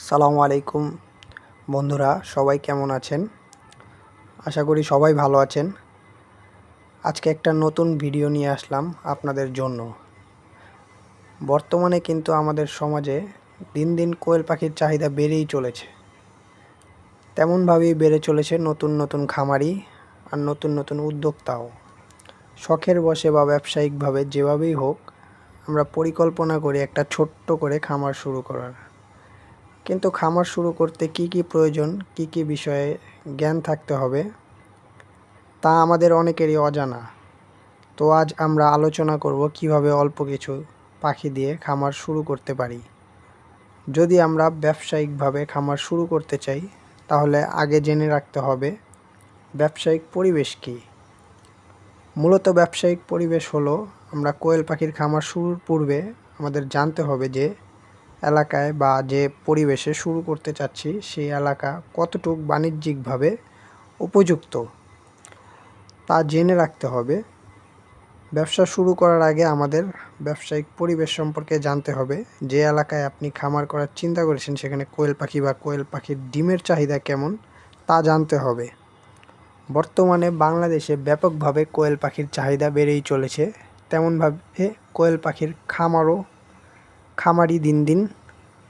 আসসালামু আলাইকুম বন্ধুরা, সবাই কেমন আছেন? আশা করি সবাই ভালো আছেন। আজকে একটা নতুন ভিডিও নিয়ে আসলাম আপনাদের জন্য। বর্তমানে কিন্তু আমাদের সমাজে দিন দিন কোয়েল পাখির চাহিদা বেড়েই চলেছে। তেমনভাবেই বেড়ে চলেছে নতুন নতুন খামারি আর নতুন নতুন উদ্যোক্তাও। শখের বশে বা ব্যবসায়িকভাবে যেভাবেই হোক, আমরা পরিকল্পনা করি একটা ছোট্ট করে খামার শুরু করার। কিন্তু খামার শুরু করতে কি কি প্রয়োজন, কি কি বিষয়ে জ্ঞান থাকতে হবে, তা আমাদের অনেকেরই অজানা। তো আজ আমরা আলোচনা করব কিভাবে অল্প কিছু পাখি দিয়ে খামার শুরু করতে পারি। যদি আমরা ব্যবসায়িকভাবে খামার শুরু করতে চাই, তাহলে আগে জেনে রাখতে হবে ব্যবসায়িক পরিবেশ কী। মূলত ব্যবসায়িক পরিবেশ হলো, আমরা কোয়েল পাখির খামার শুরুর পূর্বে আমাদের জানতে হবে যে এলাকায় বা যে পরিবেশে শুরু করতে চাচ্ছি সেই এলাকা কতটুকু বাণিজ্যিকভাবে উপযুক্ত তা জেনে রাখতে হবে। ব্যবসা শুরু করার আগে আমাদের ব্যবসায়িক পরিবেশ সম্পর্কে জানতে হবে। যে এলাকায় আপনি খামার করার চিন্তা করেছেন সেখানে কোয়েল পাখি বা কোয়েল পাখির ডিমের চাহিদা কেমন তা জানতে হবে। বর্তমানে বাংলাদেশে ব্যাপকভাবে কোয়েল পাখির চাহিদা বেড়েই চলেছে। তেমনভাবে কোয়েল পাখির খামারি দিন দিন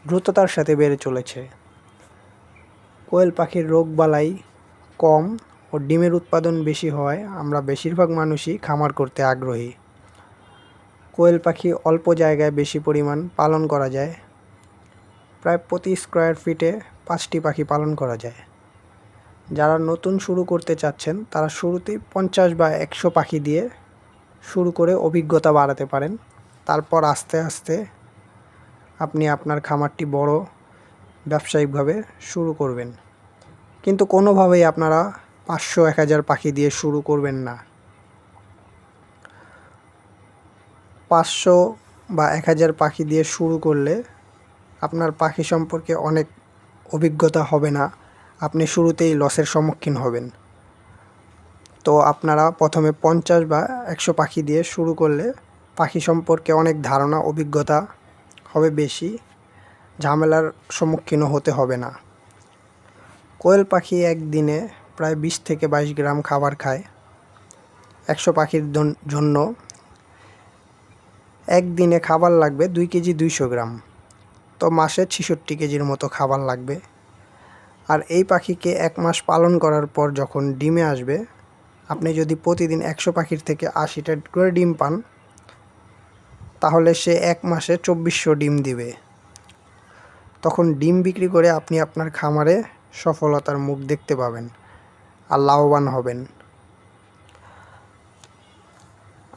দ্রুততার সাথে বেড়ে চলেছে। কোয়েল পাখির রোগবালাই কম ও ডিমের উৎপাদন বেশি হওয়ায় আমরা বেশিরভাগ মানুষই খামার করতে আগ্রহী। কোয়েল পাখি অল্প জায়গায় বেশি পরিমাণ পালন করা যায়। প্রায় প্রতি স্কোয়ার ফিটে 5টি পাখি পালন করা যায়। যারা নতুন শুরু করতে চাচ্ছেন তারা শুরুতেই 50 বা 100 পাখি দিয়ে শুরু করে অভিজ্ঞতা বাড়াতে পারেন। তারপর আস্তে আস্তে আপনি আপনার খামারটি বড় ব্যবসায়িকভাবে শুরু করবেন। কিন্তু কোনোভাবেই আপনারা 500-1000 পাখি দিয়ে শুরু করবেন না। 500 বা 1000 পাখি দিয়ে শুরু করলে আপনার পাখি সম্পর্কে অনেক অভিজ্ঞতা হবে না, আপনি শুরুতেই লসের সম্মুখীন হবেন। তো আপনারা প্রথমে 50 বা 100 পাখি দিয়ে শুরু করলে পাখি সম্পর্কে অনেক ধারণা অভিজ্ঞতা হবে বেশি, ঝামেলার সম্মুখীনও হতে হবে না। কোয়েল পাখি একদিনে প্রায় 20 থেকে 22 গ্রাম খাবার খায়। 100 পাখির জন্য একদিনে খাবার লাগবে 2 কেজি 200 গ্রাম। তো মাসে 66 কেজির মতো খাবার লাগবে। আর এই পাখিকে 1 মাস পালন করার পর যখন ডিমে আসবে, আপনি যদি প্রতিদিন 100 পাখির থেকে 80টা করে ডিম পান, তাহলে সে 1 মাসে 2400 ডিম দিবে। তখন ডিম বিক্রি করে আপনি আপনার খামারে সফলতার মুখ দেখতে পাবেন আর লাভবান হবেন।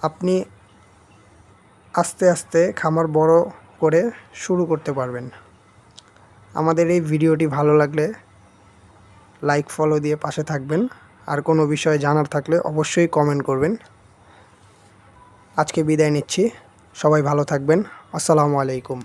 আপনি আস্তে আস্তে খামার বড় করে শুরু করতে পারবেন। আমাদের এই ভিডিওটি ভালো লাগলে লাইক ফলো দিয়ে পাশে থাকবেন। আর কোনো বিষয় জানার থাকলে অবশ্যই কমেন্ট করবেন। আজকে বিদায় নিচ্ছি। সবাই ভালো থাকবেন। আসসালামু আলাইকুম।